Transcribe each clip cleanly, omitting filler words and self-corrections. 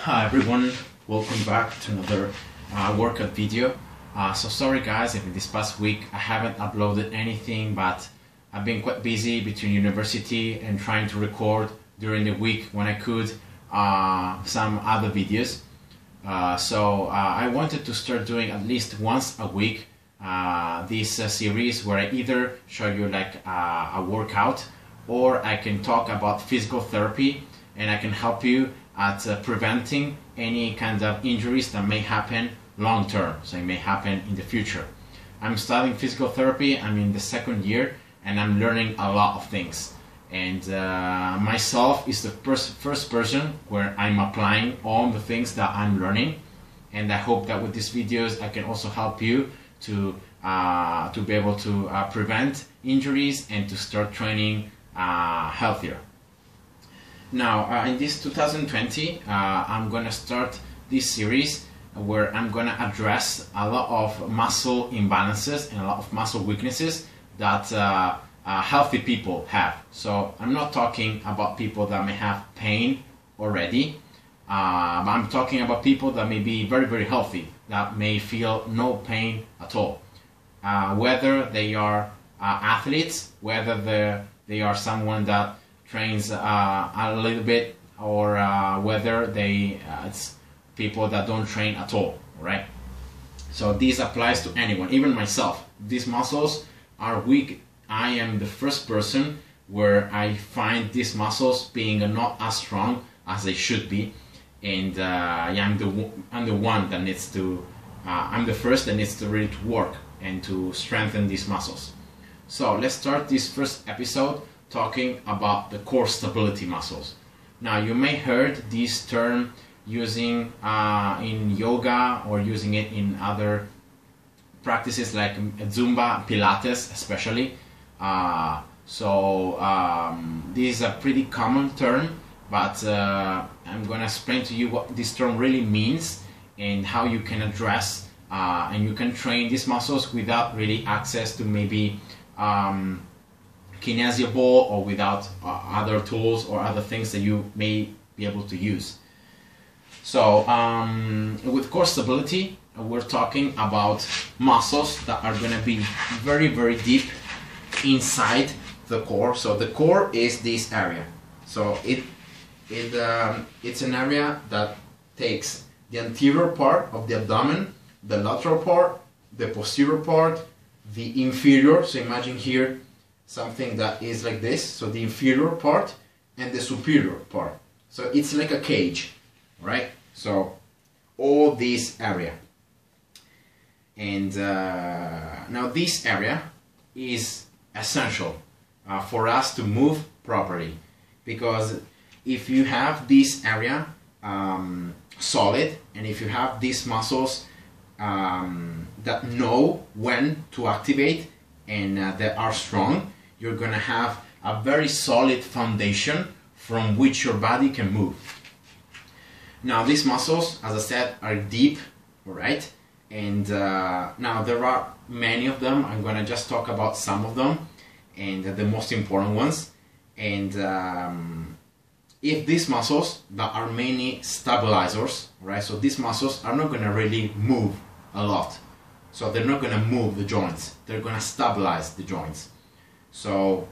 Hi everyone, welcome back to another workout video. So sorry guys if in this past week I haven't uploaded anything, but I've been quite busy between university and trying to record during the week when I could some other videos. So I wanted to start doing at least once a week this series where I either show you like a workout, or I can talk about physical therapy and I can help you at preventing any kind of injuries that may happen long term, so it may happen in the future. I'm studying physical therapy, I'm in the second year, and I'm learning a lot of things. And myself is the first person where I'm applying all the things that I'm learning. And I hope that with these videos I can also help you to be able to prevent injuries and to start training healthier. Now, in this 2020, I'm going to start this series where I'm going to address a lot of muscle imbalances and a lot of muscle weaknesses that healthy people have. So I'm not talking about people that may have pain already, but I'm talking about people that may be very, very healthy, that may feel no pain at all. Whether they are athletes, whether they are someone that trains a little bit, or whether it's people that don't train at all, right? So this applies to anyone, even myself. These muscles are weak. I am the first person where I find these muscles being not as strong as they should be, and I'm the one that needs to. I'm the first that needs to really work and to strengthen these muscles. So let's start this first episode talking about the core stability muscles. Now, you may heard this term using in yoga, or using it in other practices like Zumba, Pilates especially. This is a pretty common term, but I'm gonna explain to you what this term really means and how you can address and you can train these muscles without really access to maybe kinesia ball, or without other tools or other things that you may be able to use. So with core stability, we're talking about muscles that are going to be very, very deep inside the core. So the core is this area. So it's an area that takes the anterior part of the abdomen, the lateral part, the posterior part, the inferior. So imagine here something that is like this, so the inferior part and the superior part. So it's like a cage, right? So all this area. And now this area is essential for us to move properly, because if you have this area solid, and if you have these muscles that know when to activate and that are strong, you're gonna have a very solid foundation from which your body can move. Now, these muscles, as I said, are deep, right? And now there are many of them. I'm gonna just talk about some of them and the most important ones. And if these muscles that are mainly stabilizers, right? So these muscles are not gonna really move a lot. So they're not gonna move the joints. They're gonna stabilize the joints. So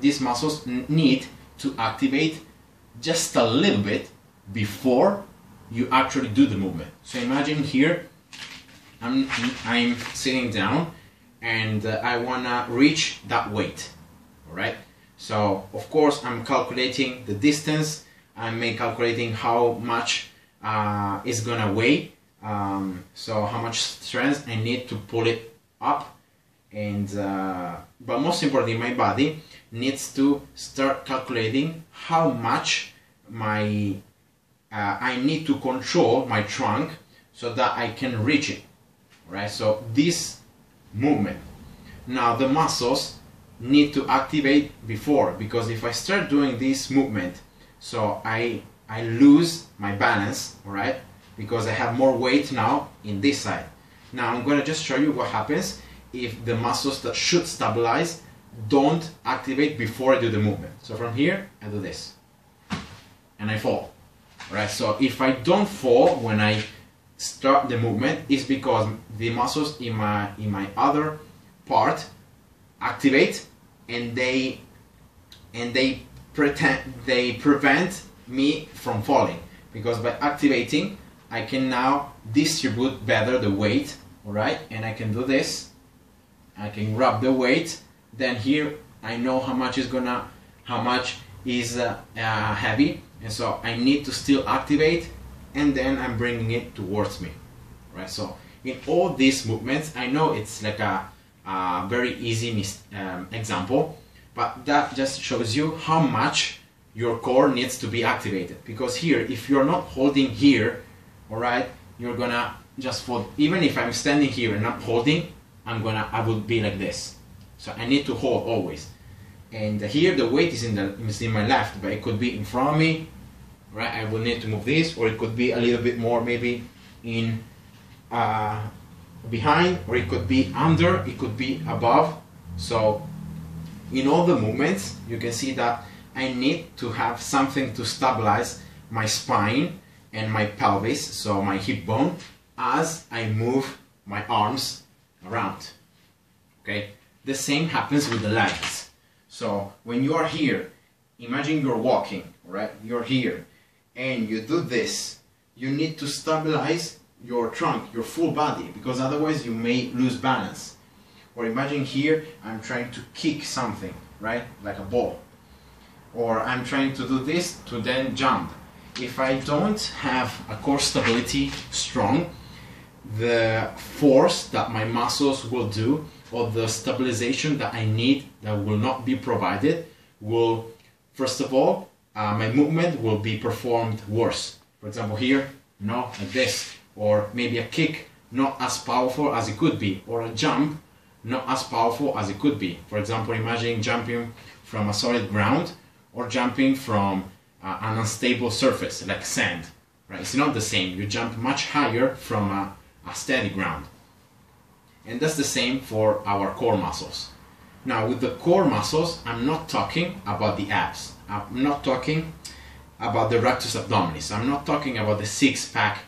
these muscles need to activate just a little bit before you actually do the movement. So imagine here, I'm sitting down and I wanna reach that weight, all right? So of course I'm calculating the distance, I'm calculating how much it's gonna weigh, so how much strength I need to pull it up, and but most importantly, my body needs to start calculating how much I need to control my trunk so that I can reach it, right? So this movement. Now the muscles need to activate before, because if I start doing this movement, so I lose my balance, right? Because I have more weight now in this side. Now I'm going to just show you what happens if the muscles that should stabilize don't activate before I do the movement. So from here, I do this, and I fall. right? So if I don't fall when I start the movement, it's because the muscles in my other part activate, and they prevent me from falling, because by activating I can now distribute better the weight, all right? And I can do this, I can grab the weight, then here I know how much is heavy, and so I need to still activate, and then I'm bringing it towards me, right? So in all these movements, I know it's like a very easy example, but that just shows you how much your core needs to be activated. Because here, if you're not holding here, all right, you're gonna just fall. Even if I'm standing here and not holding, I will be like this. So I need to hold always. And here the weight is in my left, but it could be in front of me, right? I will need to move this, or it could be a little bit more maybe in behind, or it could be under, it could be above. So in all the movements, you can see that I need to have something to stabilize my spine and my pelvis, so my hip bone, as I move my arms around. Okay, the same happens with the legs. So when you are here, imagine you're walking, right? You're here and you do this, you need to stabilize your trunk, your full body, because otherwise you may lose balance. Or imagine here, I'm trying to kick something, right? Like a ball. Or I'm trying to do this to then jump. If I don't have a core stability strong, the force that my muscles will do, or the stabilization that I need that will not be provided, will, first of all, my movement will be performed worse. For example, here, like this. Or maybe a kick, not as powerful as it could be. Or a jump, not as powerful as it could be. For example, imagine jumping from a solid ground, or jumping from an unstable surface like sand, right? It's not the same. You jump much higher from a steady ground. And that's the same for our core muscles. Now with the core muscles, I'm not talking about the abs. I'm not talking about the rectus abdominis. I'm not talking about the six-pack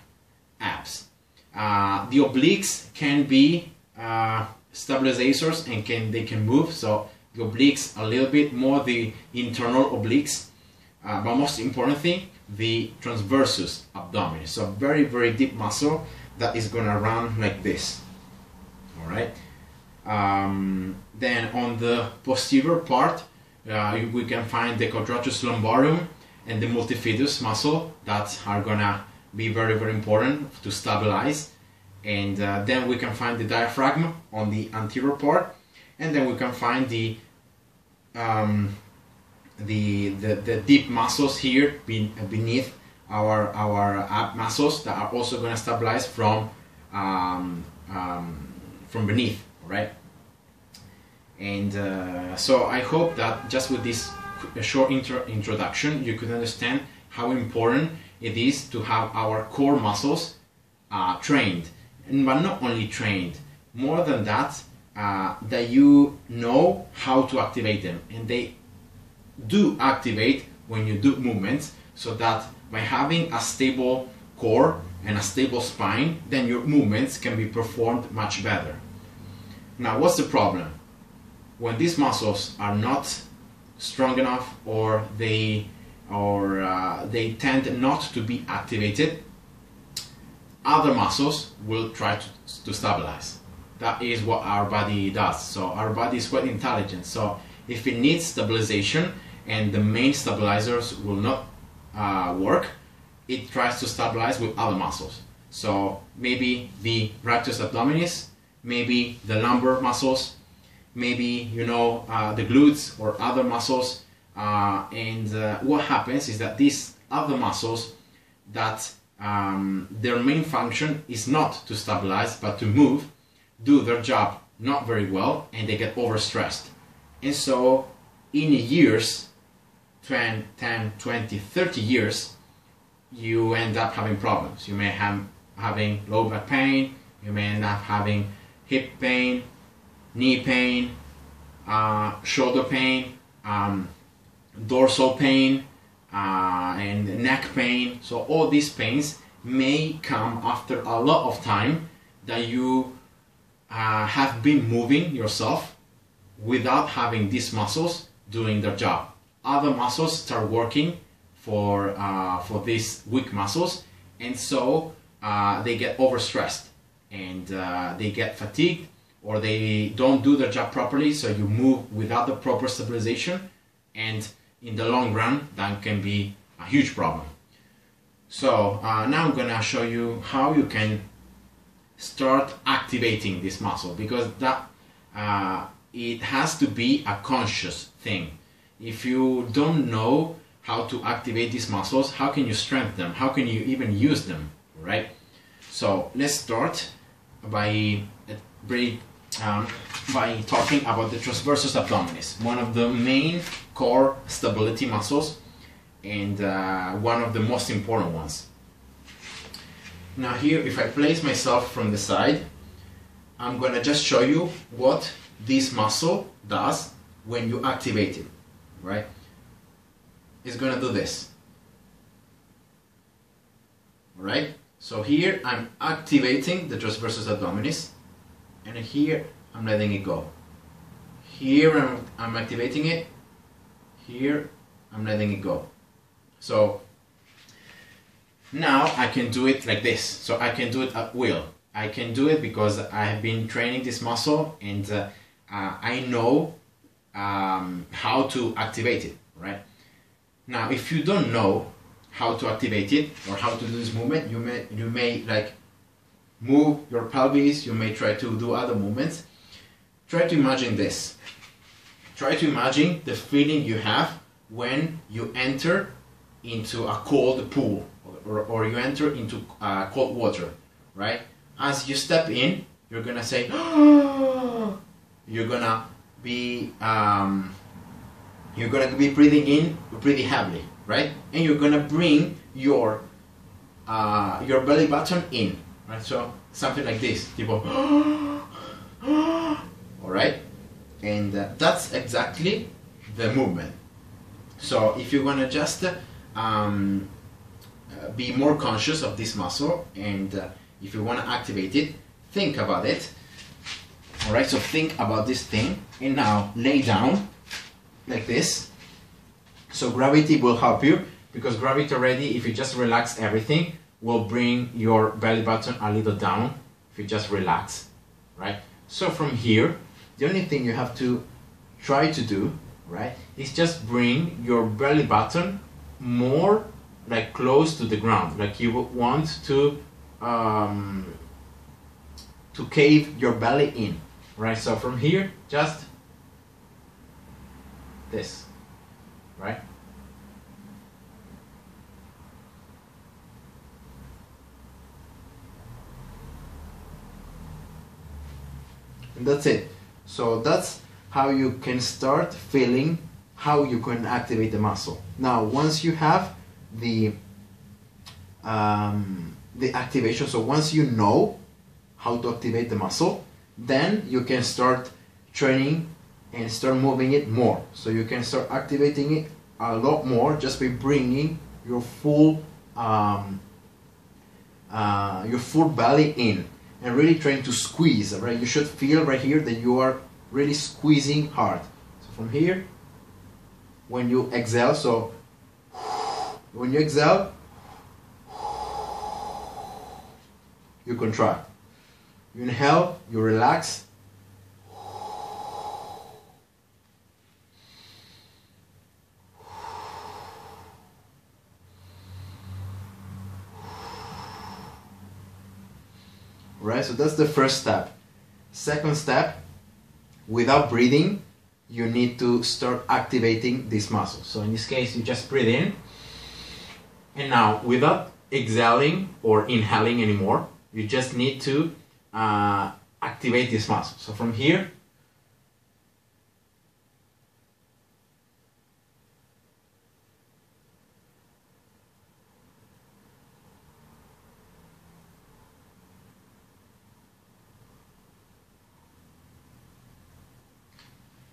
abs. The obliques can be stabilizers, and they can move. So the obliques a little bit more, the internal obliques, but most important thing, the transversus abdominis. So very, very deep muscle that is gonna run like this. All right. Then on the posterior part, we can find the quadratus lumborum and the multifidus muscle that are gonna be very, very important to stabilize. And then we can find the diaphragm on the anterior part, and then we can find the deep muscles here beneath our ab muscles that are also going to stabilize from beneath, right? And so I hope that just with this short introduction, you could understand how important it is to have our core muscles trained, but not only trained, more than that, that you know how to activate them, and they do activate when you do movements, so that by having a stable core and a stable spine, then your movements can be performed much better. Now, what's the problem? When these muscles are not strong enough, or they tend not to be activated, other muscles will try to stabilize. That is what our body does. So our body is quite intelligent. So if it needs stabilization and the main stabilizers will not work, it tries to stabilize with other muscles. So maybe the rectus abdominis, maybe the lumbar muscles, maybe the glutes or other muscles. What happens is that these other muscles that their main function is not to stabilize but to move, do their job not very well, and they get overstressed. And so in years, 10, 20, 30 years, you end up having problems. You may have having low back pain, you may end up having hip pain, knee pain, shoulder pain, dorsal pain, and neck pain. So all these pains may come after a lot of time that you have been moving yourself without having these muscles doing their job. Other muscles start working for these weak muscles, and so they get overstressed and they get fatigued, or they don't do their job properly, so you move without the proper stabilization, and in the long run that can be a huge problem. So now I'm gonna show you how you can start activating this muscle, because that it has to be a conscious thing. If you don't know how to activate these muscles, how can you strengthen them? How can you even use them, right? So let's start by talking about the transversus abdominis, one of the main core stability muscles and one of the most important ones. Now here, if I place myself from the side, I'm gonna just show you what this muscle does when you activate it, right? It's gonna do this, all right? So here I'm activating the transversus abdominis, and here I'm letting it go. Here I'm activating it, here I'm letting it go. So now I can do it like this. So I can do it at will. I can do it because I have been training this muscle, and I know how to activate it, right? Now, if you don't know how to activate it or how to do this movement, you may like move your pelvis, you may try to do other movements. Try to imagine this. Try to imagine the feeling you have when you enter into a cold pool, or you enter into cold water, right? As you step in, you're gonna say, you're gonna be breathing in pretty heavily, right? And you're gonna bring your belly button in, right? So something like this, tipo, all right? And that's exactly the movement. So if you're gonna just be more conscious of this muscle, and if you want to activate it, think about it. All right, so think about this thing, and now lay down like this. So gravity will help you, because gravity already, if you just relax everything, will bring your belly button a little down if you just relax, right? So from here, the only thing you have to try to do, right, is just bring your belly button more like close to the ground, like you want to cave your belly in, right? So from here, just this, right? And that's it. So that's how you can start feeling how you can activate the muscle. Now, once you have the activation, so once you know how to activate the muscle, then you can start training and start moving it more. So you can start activating it a lot more just by bringing your full belly in and really trying to squeeze, right? You should feel right here that you are really squeezing hard. So from here, when you exhale, so when you exhale, you contract. You inhale, you relax. Right, so that's the first step. Second step, without breathing, you need to start activating these muscles. So in this case, you just breathe in, and now without exhaling or inhaling anymore, you just need to activate this muscle. So from here,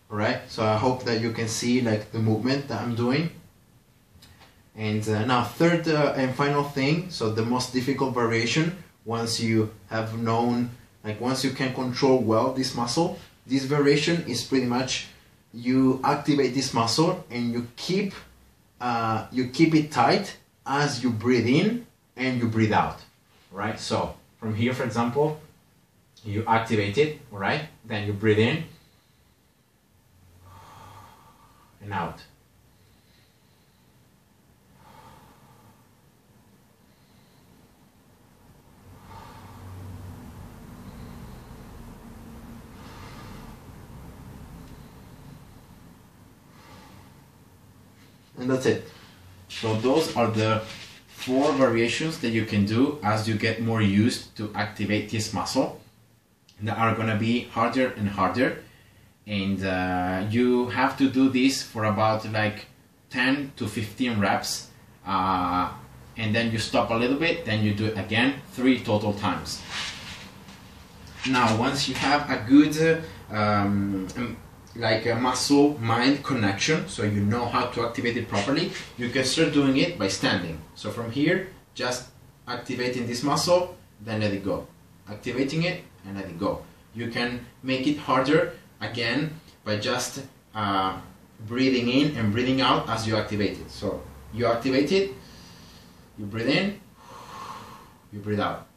alright, so I hope that you can see like the movement that I'm doing. And now third and final thing, so the most difficult variation, once you have known, like once you can control well this muscle, this variation is pretty much you activate this muscle and you keep it tight as you breathe in and you breathe out, right? So from here, for example, you activate it, right? Then you breathe in and out. And that's it. So those are the 4 variations that you can do as you get more used to activate this muscle, that are gonna be harder and harder. And you have to do this for about like 10 to 15 reps, and then you stop a little bit, then you do it again 3 total times. Now once you have a good like a muscle-mind connection, so you know how to activate it properly, you can start doing it by standing. So from here, just activating this muscle, then let it go. Activating it and let it go. You can make it harder again by just breathing in and breathing out as you activate it. So you activate it, you breathe in, you breathe out.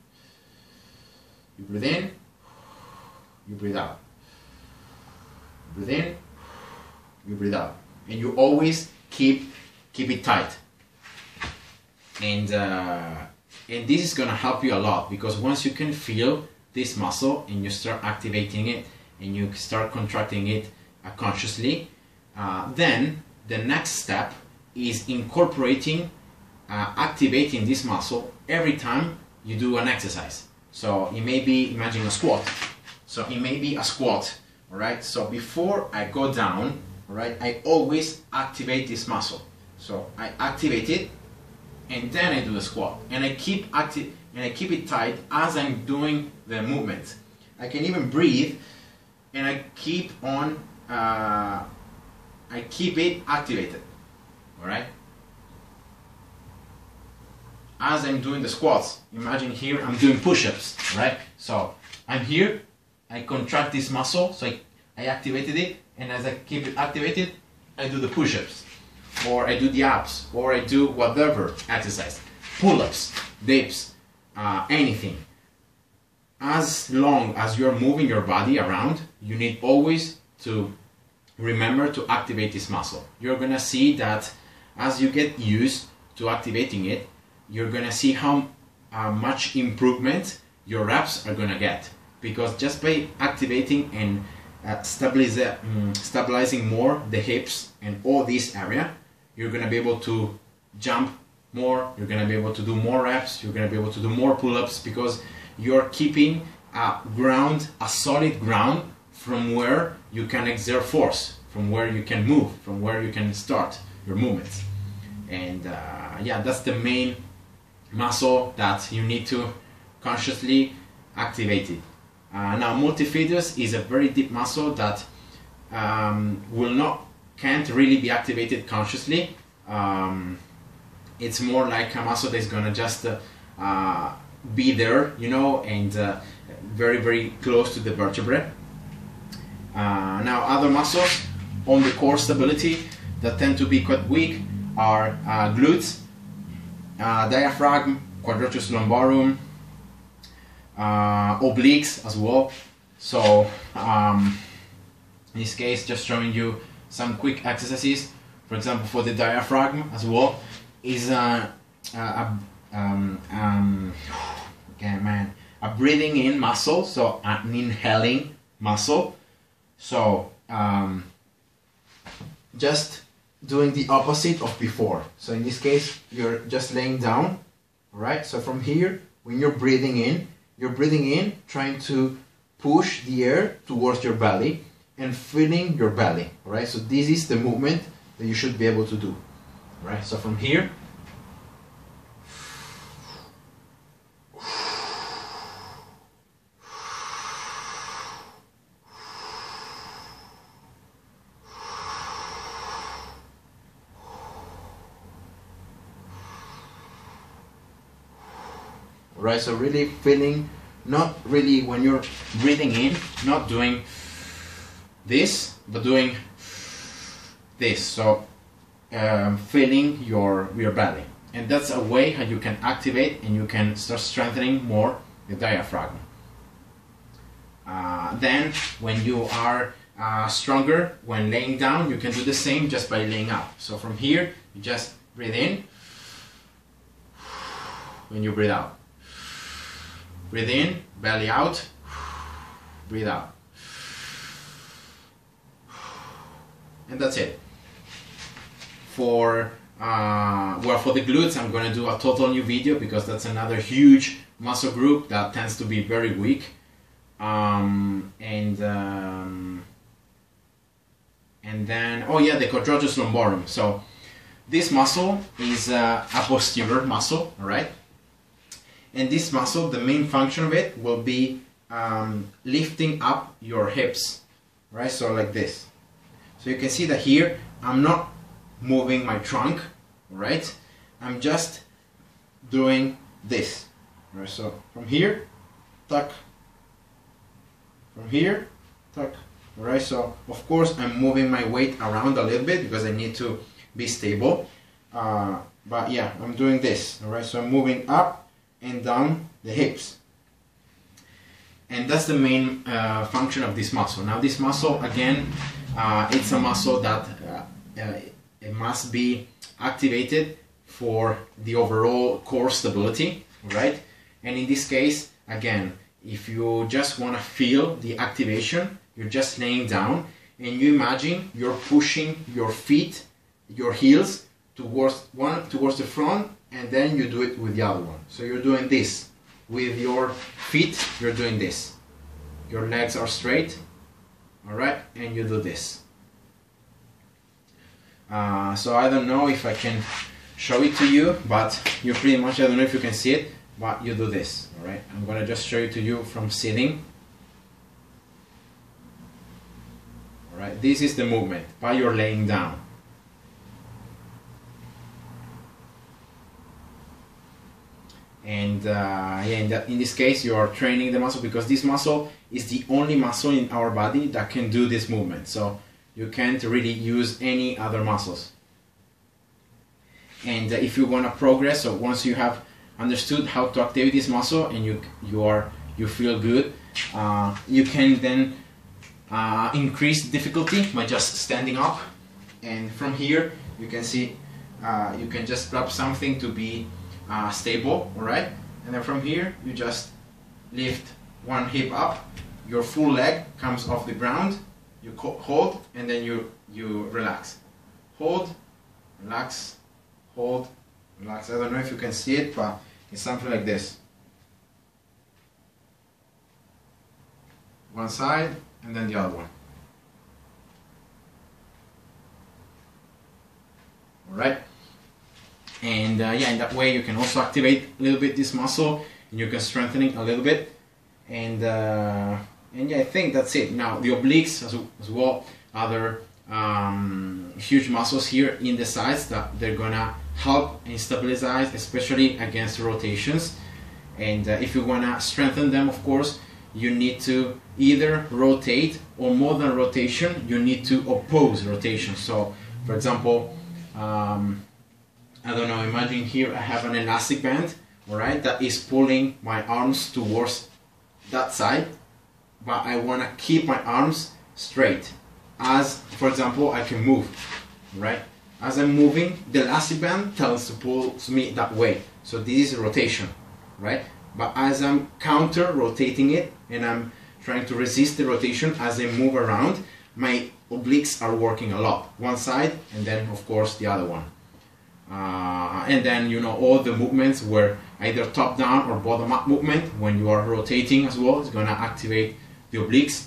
You breathe in, you breathe out. Breathe in, you breathe out, and you always keep it tight. And this is gonna help you a lot, because once you can feel this muscle and you start activating it and you start contracting it consciously, then the next step is incorporating activating this muscle every time you do an exercise. So it may be, imagine a squat. So it may be a squat. Alright, so before I go down, alright, I always activate this muscle. So I activate it and then I do the squat. And I keep it tight as I'm doing the movement. I can even breathe and I keep it activated. Alright? As I'm doing the squats, imagine here I'm doing push-ups, right? So I'm here, I contract this muscle, so I activated it, and as I keep it activated, I do the push-ups, or I do the abs, or I do whatever exercise, pull-ups, dips, anything. As long as you're moving your body around, you need always to remember to activate this muscle. You're gonna see that as you get used to activating it, you're gonna see how much improvement your reps are gonna get. Because just by activating and stabilizing more the hips and all this area, you're going to be able to jump more, you're going to be able to do more reps, you're going to be able to do more pull-ups, because you're keeping a solid ground from where you can exert force, from where you can move, from where you can start your movements. And yeah, that's the main muscle that you need to consciously activate it. Now multifidus is a very deep muscle that can't really be activated consciously. It's more like a muscle that's gonna just be there, you know, and very, very close to the vertebrae. Now other muscles on the core stability that tend to be quite weak are glutes, diaphragm, quadratus lumborum, obliques as well. So in this case, just showing you some quick exercises. For example, for the diaphragm as well is a breathing in muscle, so an inhaling muscle. So just doing the opposite of before. So in this case, you're just laying down, right? So from here, when you're breathing in, trying to push the air towards your belly and filling your belly, right? So this is the movement that you should be able to do, right? So from here, right? So really feeling, not really when you're breathing in, not doing this, but doing this. So feeling your belly, and that's a way how you can activate and you can start strengthening more the diaphragm. Then when you are stronger when laying down, you can do the same just by laying up. So from here you just breathe in, when you breathe out, breathe in, belly out, breathe out, and that's it. For for the glutes, I'm going to do a total new video because that's another huge muscle group that tends to be very weak. And then, oh yeah, the quadratus lumborum. So this muscle is a posterior muscle, right? And this muscle, the main function of it will be lifting up your hips, right? So like this. So you can see that here I'm not moving my trunk, right? I'm just doing this, right? So from here, tuck, from here, tuck, right? So of course I'm moving my weight around a little bit because I need to be stable, but yeah, I'm doing this, all right? So I'm moving up and down the hips, and that's the main function of this muscle. Now this muscle, again, it's a muscle that it must be activated for the overall core stability, right? And in this case, again, if you just want to feel the activation, you're just laying down and you imagine you're pushing your feet, your heels towards the front, and then you do it with the other one. So you're doing this with your feet, you're doing this. Your legs are straight, all right, and you do this. So I don't know if I can show it to you, but you pretty much, I don't know if you can see it, but you do this, all right? I'm gonna just show it to you from sitting. All right, this is the movement while you're laying down. And yeah, in this case, you are training the muscle because this muscle is the only muscle in our body that can do this movement. So you can't really use any other muscles. And if you want to progress, so once you have understood how to activate this muscle and you feel good, you can then increase the difficulty by just standing up. And from here, you can see you can just grab something to be stable, all right? And then from here, you just lift one hip up, your full leg comes off the ground, you hold, and then you relax. Hold, relax, hold, relax. I don't know if you can see it, but it's something like this. One side, and then the other one. All right? And yeah, in that way you can also activate a little bit this muscle, and you can strengthen it a little bit. And yeah, I think that's it. Now the obliques as well, other huge muscles here in the sides that they're gonna help and stabilize, especially against rotations. And if you wanna strengthen them, of course, you need to either rotate, or more than rotation, you need to oppose rotation. So, for example, I don't know, imagine here I have an elastic band, alright, that is pulling my arms towards that side, but I want to keep my arms straight. As, for example, I can move, right? As I'm moving, the elastic band tells to pull me that way. So this is rotation, right? But as I'm counter-rotating it, and I'm trying to resist the rotation as I move around, my obliques are working a lot. One side, and then, of course, the other one. And then, you know, all the movements were either top-down or bottom-up movement. When you are rotating as well, it's going to activate the obliques.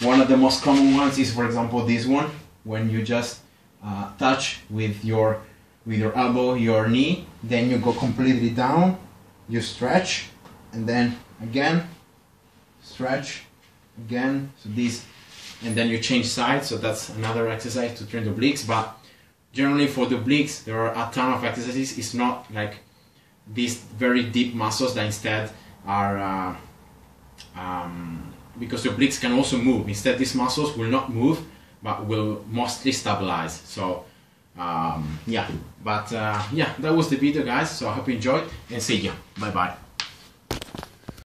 One of the most common ones is, for example, this one, when you just touch with your elbow, your knee, then you go completely down, you stretch, and then again, stretch, again, so this, and then you change sides, so that's another exercise to train the obliques. But generally for the obliques, there are a ton of exercises. It's not like these very deep muscles that instead are because the obliques can also move. Instead, these muscles will not move, but will mostly stabilize. So yeah, but yeah, that was the video, guys. So I hope you enjoyed, and see you. Bye bye.